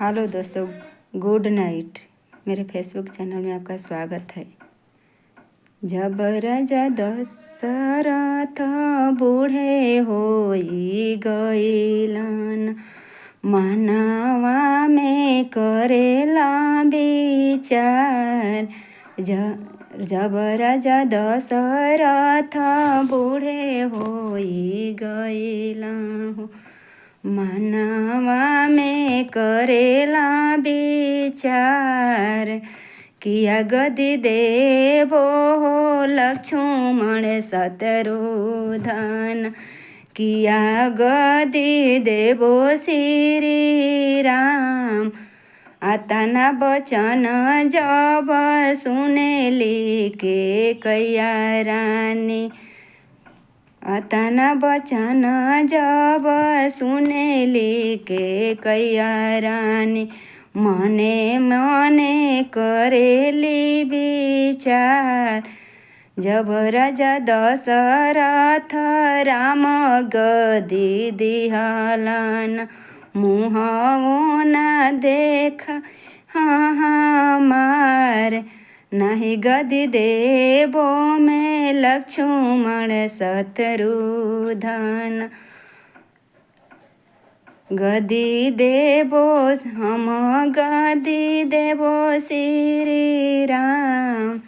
Hello दोस्तों, good night. मेरे Facebook channel में आपका स्वागत है। जब राजा दशरथ बूढ़े होई गईलन, मानवा में करेला विचार। जब राजा दशरथ बूढ़े होई गईलन, मानवा में करेला विचार। किया गति देवो लक्ष्मण शत्रुघ्न, किया गति देवो श्री राम। आतना बचन जब सुनेली के कैया रानी, आतना बचन जब सुनेली के कैया रानी, मने मने करेली विचार। जब राजा दशरथ राम गदी दिहलन, मुँहवो न देख हमार। नहीं गदी देवो में लक्ष्मण शत्रुघ्न, गदी देवो हम गदी देवो श्री राम।